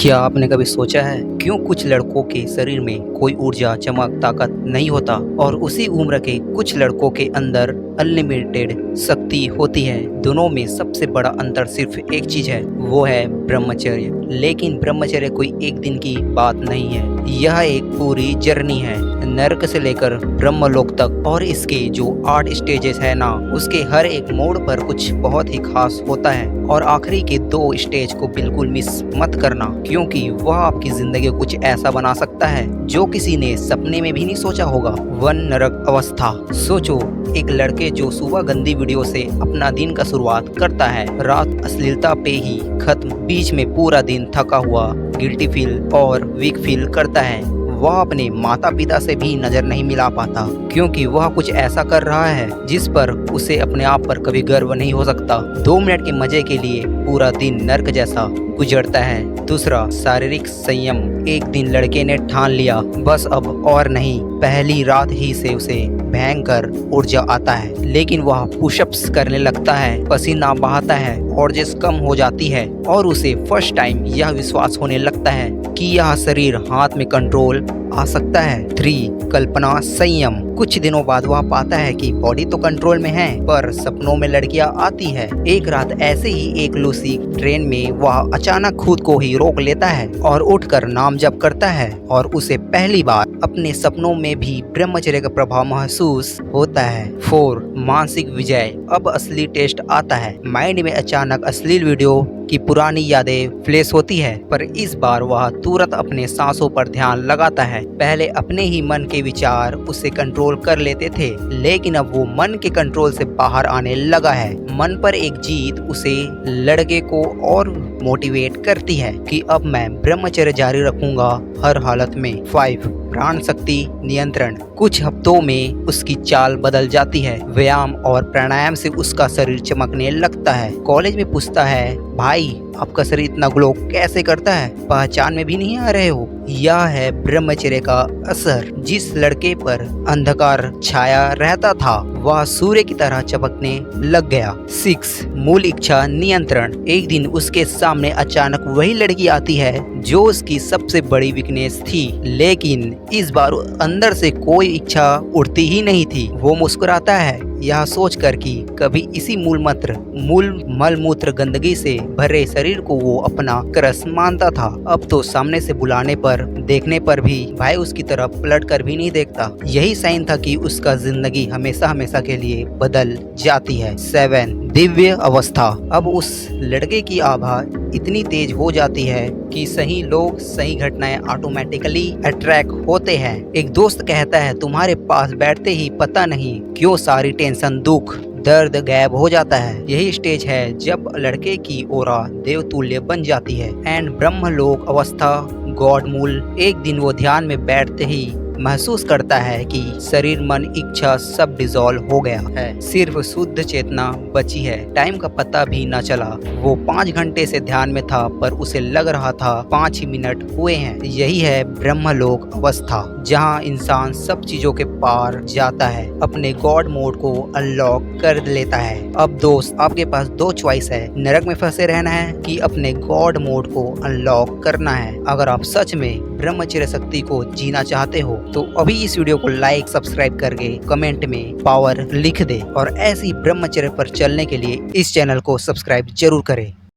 क्या आपने कभी सोचा है क्यों कुछ लड़कों के शरीर में कोई ऊर्जा, चमक, ताकत नहीं होता और उसी उम्र के कुछ लड़कों के अंदर अनलिमिटेड शक्ति होती है। दोनों में सबसे बड़ा अंतर सिर्फ एक चीज है, वो है ब्रह्मचर्य। लेकिन ब्रह्मचर्य कोई एक दिन की बात नहीं है, यह एक पूरी जर्नी है, नरक से लेकर ब्रह्मलोक तक। और इसके जो 8 स्टेजेस है ना, उसके हर एक मोड़ पर कुछ बहुत ही खास होता है। और आखिरी के 2 स्टेज को बिल्कुल मिस मत करना, क्योंकि वह आपकी जिंदगी को कुछ ऐसा बना सकता है जो किसी ने सपने में भी नहीं सोचा होगा। 1 नरक अवस्था। सोचो, एक लड़के जो सुबह गंदी वीडियो से अपना दिन का शुरुआत करता है, रात अश्लीलता पे ही खत्म, बीच में पूरा दिन थका हुआ, गिल्टी फील और वीक फील करता है। वह अपने माता पिता से भी नजर नहीं मिला पाता, क्योंकि वह कुछ ऐसा कर रहा है जिस पर उसे अपने आप पर कभी गर्व नहीं हो सकता। 2 मिनट के मजे के लिए पूरा दिन नर्क जैसा गुजरता है। दूसरा, शारीरिक संयम। एक दिन लड़के ने ठान लिया, बस अब और नहीं। पहली रात ही से उसे भयंकर ऊर्जा आता है, लेकिन वह पुशअप्स करने लगता है, पसीना बहाता है, ओर्जेस कम हो जाती है और उसे फर्स्ट टाइम यह विश्वास होने लगता है कि यह शरीर हाथ में कंट्रोल आ सकता है। 3 कल्पना संयम। कुछ दिनों बाद वह पाता है कि बॉडी तो कंट्रोल में है, पर सपनों में लड़कियां आती है। एक रात ऐसे ही एक लूसी ट्रेन में वह अचानक खुद को ही रोक लेता है और उठकर नाम जप करता है, और उसे पहली बार अपने सपनों में भी ब्रह्मचर्य का प्रभाव महसूस होता है। 4 मानसिक विजय। अब असली टेस्ट आता है। माइंड में अचानक अश्लील वीडियो की पुरानी यादें फ्लैश होती है, पर इस बार वह तुरंत अपने सांसों पर ध्यान लगाता है। पहले अपने ही मन के विचार उसे कंट्रोल कर लेते थे, लेकिन अब वो मन के कंट्रोल से बाहर आने लगा है। मन पर एक जीत उसे लड़के को और मोटिवेट करती है कि अब मैं ब्रह्मचर्य जारी रखूंगा हर हालत में। 5 प्राण शक्ति नियंत्रण। कुछ हफ्तों में उसकी चाल बदल जाती है। व्यायाम और प्राणायाम से उसका शरीर चमकने लगता है। कॉलेज में पूछता है, भाई आपका शरीर इतना ग्लो कैसे करता है, पहचान में भी नहीं आ रहे हो। यह है ब्रह्मचर्य का असर। जिस लड़के पर अंधकार छाया रहता था, वह सूर्य की तरह चमकने लग गया। 6 मूल इच्छा नियंत्रण। एक दिन उसके सामने अचानक वही लड़की आती है जो उसकी सबसे बड़ी वीकनेस थी, लेकिन इस बार अंदर से कोई इच्छा उठती ही नहीं थी। वो मुस्कुराता है, यह सोचकर कि कभी इसी मूल मल मूत्र गंदगी से भरे शरीर को वो अपना क्रश मानता था। अब तो सामने से बुलाने पर, देखने पर भी भाई उसकी तरफ पलट कर भी नहीं देखता। यही साइन था कि उसका जिंदगी हमेशा हमेशा के लिए बदल जाती है। 7 दिव्य अवस्था। अब उस लड़के की आभा इतनी तेज हो जाती है कि सही लोग, सही घटनाएं ऑटोमेटिकली अट्रैक्ट होते हैं। एक दोस्त कहता है, तुम्हारे पास बैठते ही पता नहीं क्यों सारी टेंशन, दुख, दर्द गायब हो जाता है। यही स्टेज है जब लड़के की ओरा देवतुल्य बन जाती है। एंड ब्रह्मलोक अवस्था, गॉड मूल। एक दिन वो ध्यान में बैठते ही महसूस करता है कि शरीर, मन, इच्छा सब डिसॉल्व हो गया है, सिर्फ शुद्ध चेतना बची है। टाइम का पता भी न चला। वो 5 घंटे से ध्यान में था, पर उसे लग रहा था 5 ही मिनट हुए हैं। यही है ब्रह्मलोक अवस्था, जहाँ इंसान सब चीजों के पार जाता है, अपने गॉड मोड को अनलॉक कर लेता है। अब दोस्त, आपके पास 2 चॉइस है, नरक में फंसे रहना है कि अपने गॉड मोड को अनलॉक करना है। अगर आप सच में ब्रह्मचर्य शक्ति को जीना चाहते हो तो अभी इस वीडियो को लाइक, सब्सक्राइब करके कमेंट में पावर लिख दे, और ऐसी ब्रह्मचर्य पर चलने के लिए इस चैनल को सब्सक्राइब जरूर करें।